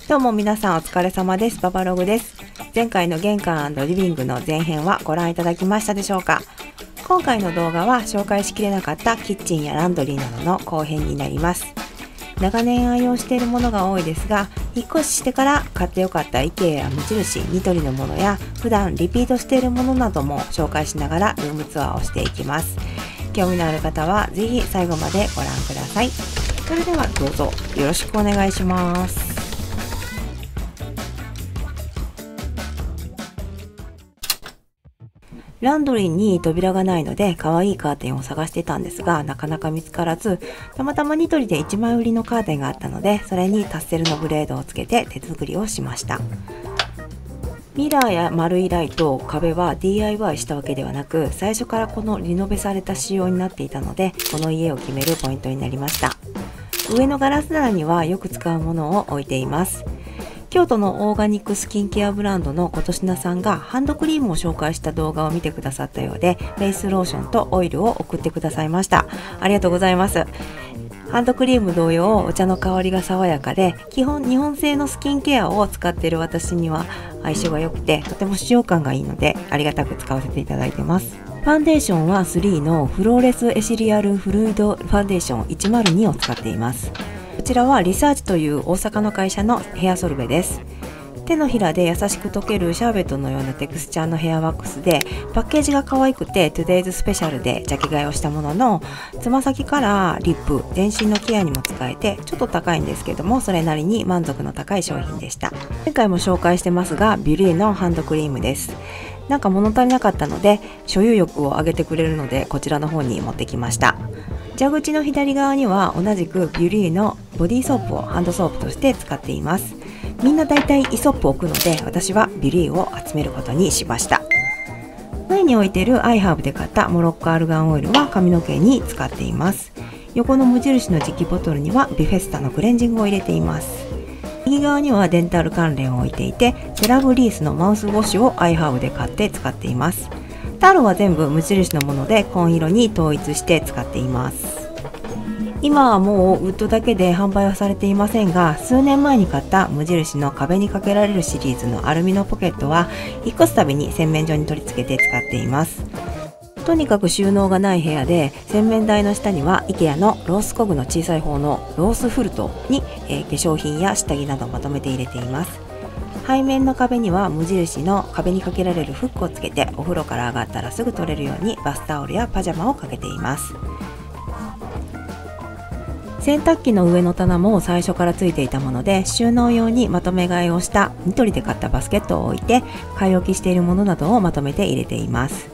どうも皆さんお疲れ様です。ババログです。前回の玄関&リビングの前編はご覧いただきましたでしょうか。今回の動画は紹介しきれなかったキッチンやランドリーなどの後編になります。長年愛用しているものが多いですが、引っ越ししてから買ってよかった IKEA や無印、ニトリのものや普段リピートしているものなども紹介しながらルームツアーをしていきます。興味のある方はぜひ最後までご覧ください。それではどうぞよろしくお願いします。ランドリーに扉がないので可愛いカーテンを探していたんですが、なかなか見つからず、たまたまニトリで1枚売りのカーテンがあったので、それにタッセルのブレードをつけて手作りをしました。ミラーや丸いライト、壁は DIY したわけではなく、最初からこのリノベされた仕様になっていたので、この家を決めるポイントになりました。上のガラス棚にはよく使うものを置いています。京都のオーガニックスキンケアブランドのことしなさんがハンドクリームを紹介した動画を見てくださったようで、フェイスローションとオイルを送ってくださいました。ありがとうございます。ハンドクリーム同様お茶の香りが爽やかで、基本日本製のスキンケアを使っている私には相性が良くて、とても使用感がいいのでありがたく使わせていただいてます。ファンデーションは3のフローレスエシリアルフルイドファンデーション102を使っています。こちらはリサーチという大阪の会社のヘアソルベです。手のひらで優しく溶けるシャーベットのようなテクスチャーのヘアワックスで、パッケージが可愛くて Today's スペシャルでジャケ買いをしたものの、つま先からリップ、全身のケアにも使えてちょっと高いんですけども、それなりに満足の高い商品でした。前回も紹介してますが、ビュリーのハンドクリームです。なんか物足りなかったので所有欲を上げてくれるので、こちらの方に持ってきました。蛇口の左側には同じくビュリーのボディーソープをハンドソープとして使っています。みんなだいたいイソップを置くので、私はビュリーを集めることにしました。上に置いているアイハーブで買ったモロッコアルガンオイルは髪の毛に使っています。横の無印の磁気ボトルにはビフェスタのクレンジングを入れています。右側にはデンタル関連を置いていて、セラブリースのマウスウォッシュをアイハーブで買って使っています。タオルは全部無印のもので紺色に統一して使っています。今はもうウッドだけで販売はされていませんが、数年前に買った無印の壁にかけられるシリーズのアルミのポケットは引っ越すたびに洗面所に取り付けて使っています。とにかく収納がない部屋で、洗面台の下には IKEA のロースコグの小さい方のロースフルトに、化粧品や下着などをまとめて入れています。背面の壁には無印の壁にかけられるフックをつけて、お風呂から上がったらすぐ取れるようにバスタオルやパジャマをかけています。洗濯機の上の棚も最初からついていたもので、収納用にまとめ買いをしたニトリで買ったバスケットを置いて、買い置きしているものなどをまとめて入れています。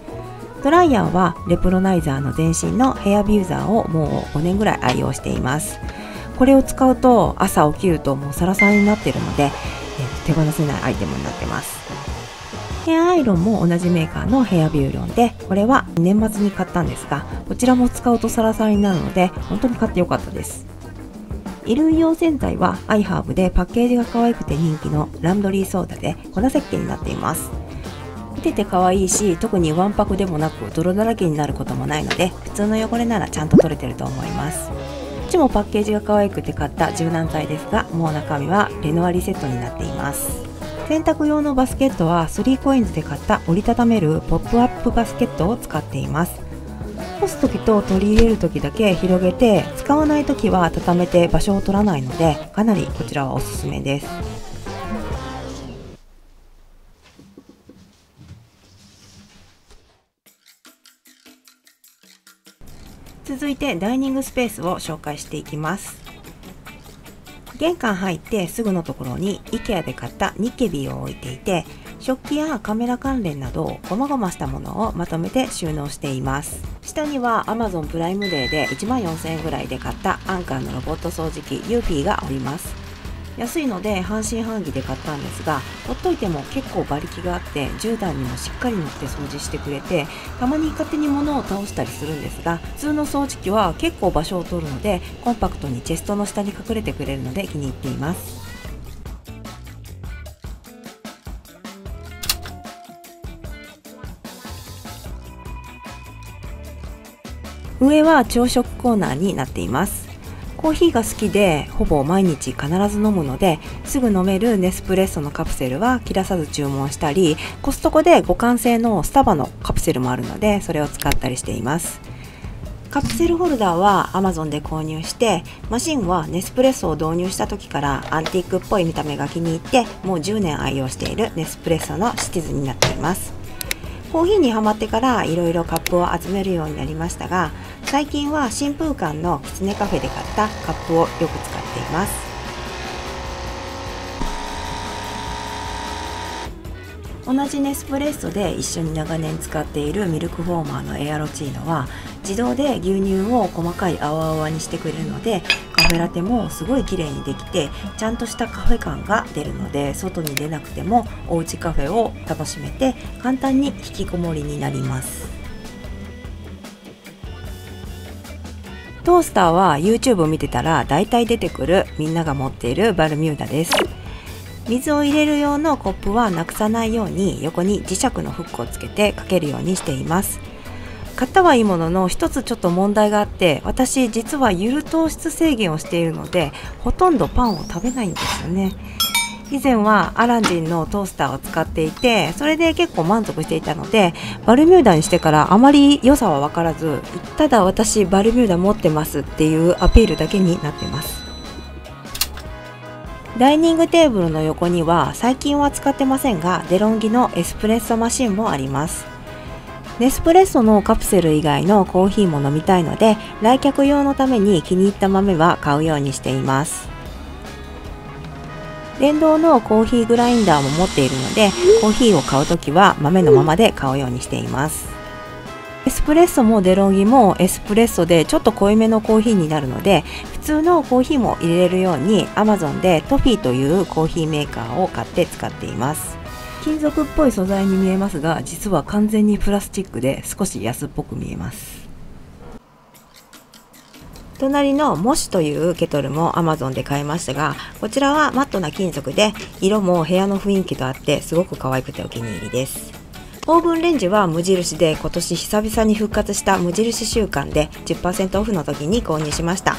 ドライヤーはレプロナイザーの前身のヘアビューザーをもう5年ぐらい愛用しています。これを使うと朝起きるともうサラサラになっているので、手放せないアイテムになってます。ヘアアイロンも同じメーカーのヘアビューロンで、これは年末に買ったんですが、こちらも使うとサラサラになるので本当に買ってよかったです。衣類用洗剤はアイハーブでパッケージが可愛くて人気のランドリーソーダで粉石鹸になっています。見てて可愛いし、特にわんぱくでもなく泥だらけになることもないので、普通の汚れならちゃんと取れてると思います。こっちもパッケージが可愛くて買った柔軟剤ですが、もう中身はレノアリセットになっています。洗濯用のバスケットは3コインズで買った折りたためるポップアップバスケットを使っています。干す時と取り入れる時だけ広げて、使わない時は畳めて場所を取らないので、かなりこちらはおすすめです。続いてダイニングスペースを紹介していきます。玄関入ってすぐのところに IKEA で買ったニッケビーを置いていて、食器やカメラ関連など細々したものをまとめて収納しています。下には Amazon プライムデーで14,000円ぐらいで買ったアンカーのロボット掃除機ユーピーがおります。安いので半信半疑で買ったんですが、ほっといても結構馬力があって10段にもしっかり乗って掃除してくれて、たまに勝手に物を倒したりするんですが、普通の掃除機は結構場所を取るのでコンパクトにチェストの下に隠れてくれるので気に入っています。上は朝食コーナーになっています。コーヒーが好きでほぼ毎日必ず飲むので、すぐ飲めるネスプレッソのカプセルは切らさず注文したり、コストコで互換性のスタバのカプセルもあるのでそれを使ったりしています。カプセルホルダーは Amazon で購入して、マシンはネスプレッソを導入した時からアンティークっぽい見た目が気に入って、もう10年愛用しているネスプレッソのシチズになっています。コーヒーにハマってからいろいろカップを集めるようになりましたが、最近は新風館のキツネカフェで買ったカップをよく使っています。同じネスプレッソで一緒に長年使っているミルクフォーマーのエアロチーノは自動で牛乳を細かい泡々にしてくれるので、カフェラテもすごい綺麗にできてちゃんとしたカフェ感が出るので、外に出なくてもおうちカフェを楽しめて簡単に引きこもりになります。トースターは YouTube を見てたらだいたい出てくるみんなが持っているバルミューダです。水を入れる用のコップはなくさないように横に磁石のフックをつけてかけるようにしています。買ったはいいものの一つちょっと問題があって、私実はゆる糖質制限をしているのでほとんどパンを食べないんですよね。以前はアランジンのトースターを使っていて、それで結構満足していたので、バルミューダにしてからあまり良さは分からず、ただ私バルミューダ持ってますっていうアピールだけになってます。ダイニングテーブルの横には最近は使ってませんがデロンギのエスプレッソマシンもあります。ネスプレッソのカプセル以外のコーヒーも飲みたいので、来客用のために気に入った豆は買うようにしています。電動のコーヒーグラインダーも持っているので、コーヒーを買うときは豆のままで買うようにしています。エスプレッソもデロンギもエスプレッソでちょっと濃いめのコーヒーになるので、普通のコーヒーも入れれるように Amazon でトフィーというコーヒーメーカーを買って使っています。金属っぽい素材に見えますが、実は完全にプラスチックで少し安っぽく見えます。隣のモシというケトルも Amazon で買いましたが、こちらはマットな金属で色も部屋の雰囲気とあってすごく可愛くてお気に入りです。オーブンレンジは無印で今年久々に復活した無印週間で 10% オフの時に購入しました。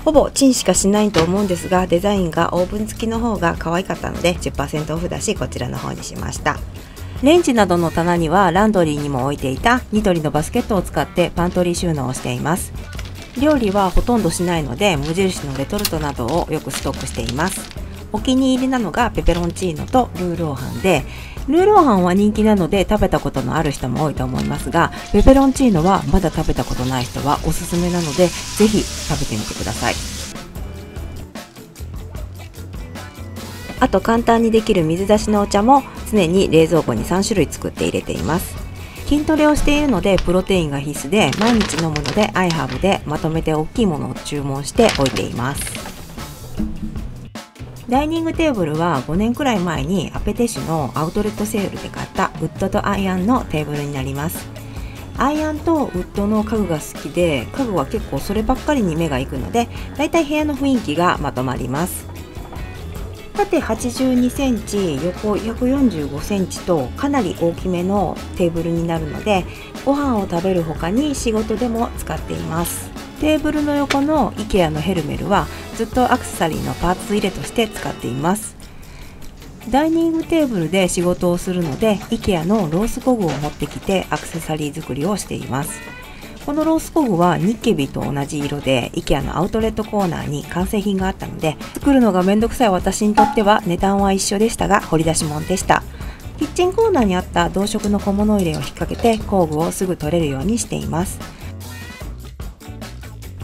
ほぼチンしかしないと思うんですが、デザインがオーブン付きの方が可愛かったので 10% オフだし、こちらの方にしました。レンジなどの棚にはランドリーにも置いていたニトリのバスケットを使ってパントリー収納をしています。料理はほとんどしないので無印のレトルトなどをよくストックしています。お気に入りなのがペペロンチーノとルーローハンで、ルーローハンは人気なので食べたことのある人も多いと思いますが、ペペロンチーノはまだ食べたことない人はおすすめなので、ぜひ食べてみてください。あと簡単にできる水出しのお茶も常に冷蔵庫に3種類作って入れています。筋トレをしているのでプロテインが必須で、毎日飲むのでアイハブでまとめて大きいものを注文しておいています。ダイニングテーブルは5年くらい前にアペテシュのアウトレットセールで買ったウッドとアイアンのテーブルになります。アイアンとウッドの家具が好きで、家具は結構そればっかりに目が行くので、だいたい部屋の雰囲気がまとまります。縦82センチ、横145センチとかなり大きめのテーブルになるので、ご飯を食べる他に仕事でも使っています。テーブルの横の IKEA のヘルメルはずっとアクセサリーのパーツ入れとして使っています。ダイニングテーブルで仕事をするので IKEA のロースコグを持ってきてアクセサリー作りをしています。このロースコグはニッケビと同じ色で IKEA のアウトレットコーナーに完成品があったので、作るのがめんどくさい私にとっては値段は一緒でしたが掘り出し物でした。キッチンコーナーにあった同色の小物入れを引っ掛けて工具をすぐ取れるようにしています。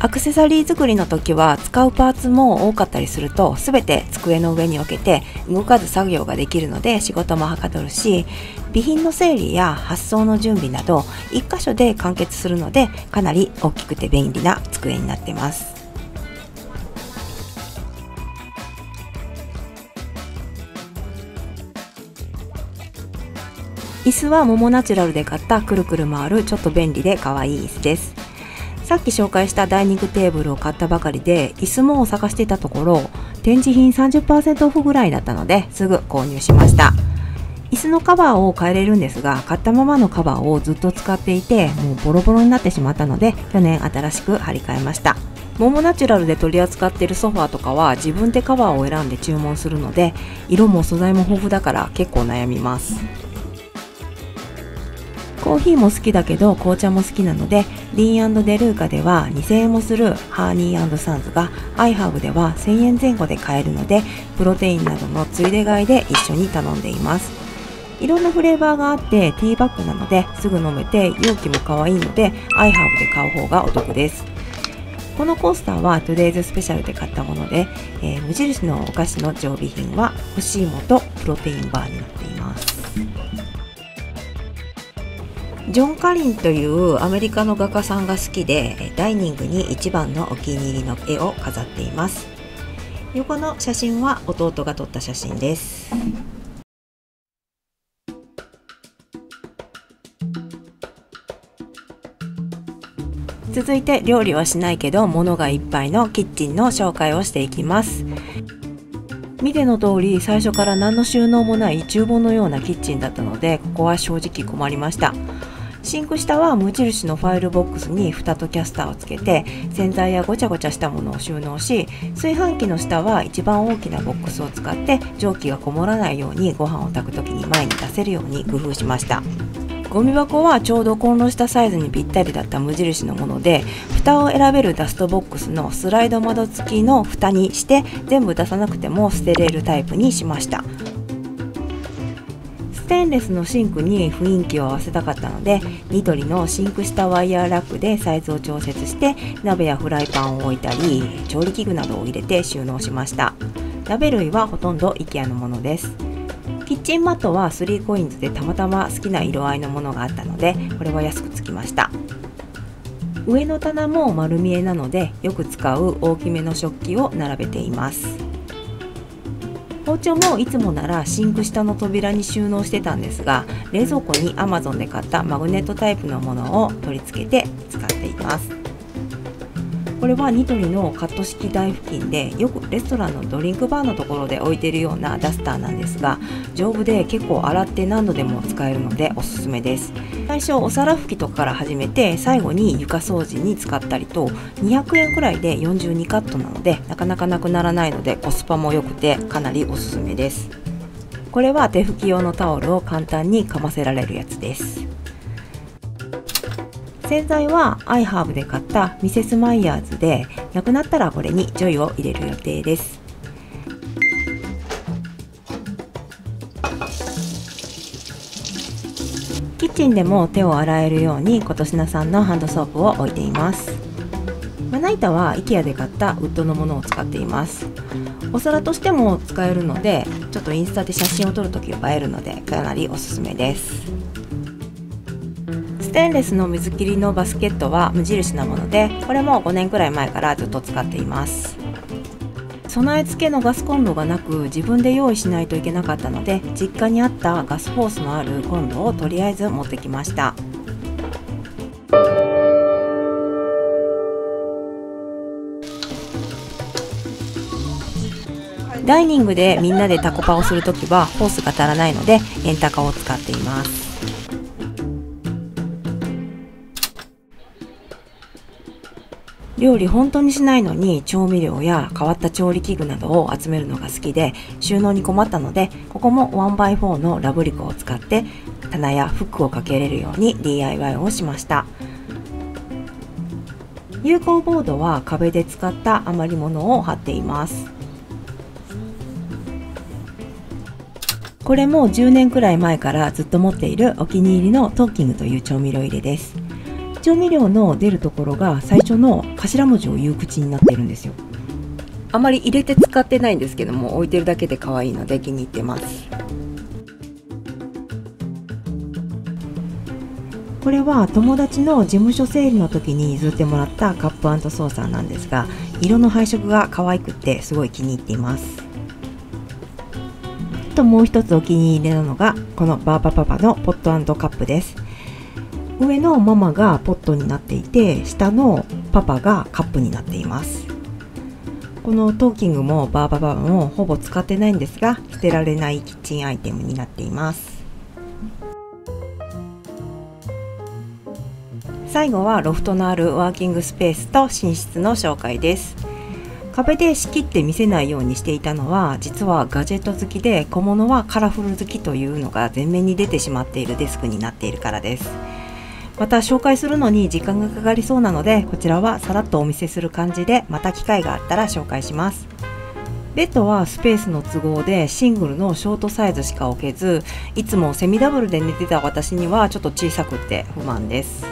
アクセサリー作りの時は使うパーツも多かったりすると、全て机の上に置けて動かず作業ができるので仕事もはかどるし、備品の整理や発送の準備など一箇所で完結するので、かなり大きくて便利な机になってます。椅子はモモナチュラルで買ったくるくる回るちょっと便利で可愛い椅子です。さっき紹介したダイニングテーブルを買ったばかりで、椅子も探していたところ展示品 30% オフぐらいだったのですぐ購入しました。椅子のカバーを変えれるんですが、買ったままのカバーをずっと使っていてもうボロボロになってしまったので、去年新しく張り替えました。モモナチュラルで取り扱っているソファーとかは自分でカバーを選んで注文するので、色も素材も豊富だから結構悩みます。コーヒーも好きだけど紅茶も好きなので、リーン&デルーカでは2000円もするハーニー&サンズがアイハーブでは1000円前後で買えるので、プロテインなどのついで買いで一緒に頼んでいます。いろんなフレーバーがあってティーバッグなのですぐ飲めて、容器も可愛いのでアイハーブで買う方がお得です。このコースターはトゥデイズスペシャルで買ったもので、無印のお菓子の常備品は干し芋とプロテインバーになっています。ジョン・カリンというアメリカの画家さんが好きで、ダイニングに一番のお気に入りの絵を飾っています。横の写真は弟が撮った写真です。続いて料理はしないけど物がいっぱいのキッチンの紹介をしていきます。見ての通り最初から何の収納もない厨房のようなキッチンだったので、ここは正直困りました。シンク下は無印のファイルボックスに蓋とキャスターをつけて洗剤やごちゃごちゃしたものを収納し、炊飯器の下は一番大きなボックスを使って蒸気がこもらないようにご飯を炊く時に前に出せるように工夫しました。ゴミ箱はちょうどコンロしたサイズにぴったりだった無印のもので、蓋を選べるダストボックスのスライド窓付きの蓋にして全部出さなくても捨てれるタイプにしました。ステンレスのシンクに雰囲気を合わせたかったので、ニトリのシンク下ワイヤーラックでサイズを調節して鍋やフライパンを置いたり調理器具などを入れて収納しました。鍋類はほとんど IKEA のものです。キッチンマットは3コインズでたまたま好きな色合いのものがあったので、これは安くつきました。上の棚も丸見えなのでよく使う大きめの食器を並べています。包丁もいつもならシンク下の扉に収納してたんですが、冷蔵庫に Amazon で買ったマグネットタイプのものを取り付けて使っています。これはニトリのカット式台付近でよくレストランのドリンクバーのところで置いているようなダスターなんですが、丈夫で結構洗って何度でも使えるのでおすすめです。最初お皿拭きとかから始めて最後に床掃除に使ったりと、200円くらいで42カットなのでなかなかなくならないのでコスパも良くてかなりおすすめです。これは手拭き用のタオルを簡単にかませられるやつです。洗剤はアイハーブで買ったミセスマイヤーズで、なくなったらこれにジョイを入れる予定です。キッチンでも手を洗えるようにコトシナ産のハンドソープを置いています。まな板は IKEA で買ったウッドのものを使っています。お皿としても使えるので、ちょっとインスタで写真を撮るとき映えるのでかなりおすすめです。ステンレスの水切りのバスケットは無印なもので、これも5年くらい前からずっと使っています。備え付けのガスコンロがなく自分で用意しないといけなかったので、実家にあったガスホースのあるコンロをとりあえず持ってきました。ダイニングでみんなでタコパをするときはホースが足らないのでエンタカを使っています。料理本当にしないのに調味料や変わった調理器具などを集めるのが好きで、収納に困ったのでここも 1x4 のラブリコを使って棚やフックをかけれるように DIY をしました。有効ボードは壁で使った余り物を貼っています。これも10年くらい前からずっと持っているお気に入りのトーキングという調味料入れです。調味料の出るところが最初の頭文字を言う口になってるんですよ。あまり入れて使ってないんですけども、置いてるだけで可愛いので気に入ってます。これは友達の事務所整理の時に譲ってもらったカップ&ソーサーなんですが、色の配色が可愛くってすごい気に入っています。ともう一つお気に入りなのがこのバーバパパのポット&カップです。上のママがポットになっていて、下のパパがカップになっています。このトーキングもバーバパパもほぼ使ってないんですが、捨てられないキッチンアイテムになっています。最後はロフトのあるワーキングスペースと寝室の紹介です。壁で仕切って見せないようにしていたのは、実はガジェット好きで小物はカラフル好きというのが前面に出てしまっているデスクになっているからです。また紹介するのに時間がかかりそうなので、こちらはさらっとお見せする感じで、また機会があったら紹介します。ベッドはスペースの都合でシングルのショートサイズしか置けず、いつもセミダブルで寝てた私にはちょっと小さくて不満です。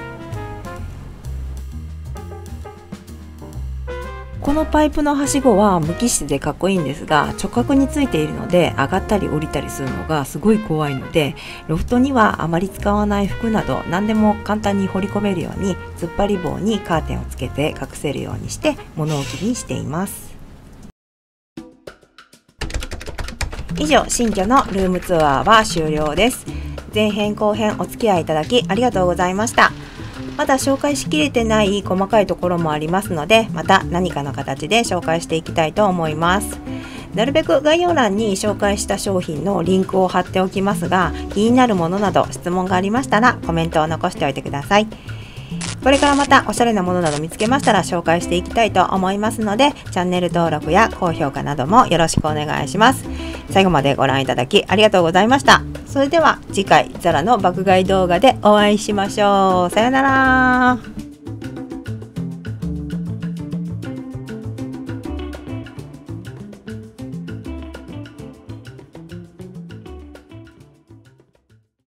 このパイプのはしごは無機質でかっこいいんですが、直角についているので上がったり降りたりするのがすごい怖いので、ロフトにはあまり使わない服など何でも簡単に放り込めるように突っ張り棒にカーテンをつけて隠せるようにして物置にしています。以上、新居のルームツアーは終了です。前編後編お付き合いいただきありがとうございました。まだ紹介しきれてない細かいところもありますので、また何かの形で紹介していきたいと思います。なるべく概要欄に紹介した商品のリンクを貼っておきますが、気になるものなど質問がありましたらコメントを残しておいてください。これからまたおしゃれなものなど見つけましたら紹介していきたいと思いますので、チャンネル登録や高評価などもよろしくお願いします。最後までご覧いただきありがとうございました。それでは次回ザラの爆買い動画でお会いしましょう。さよなら。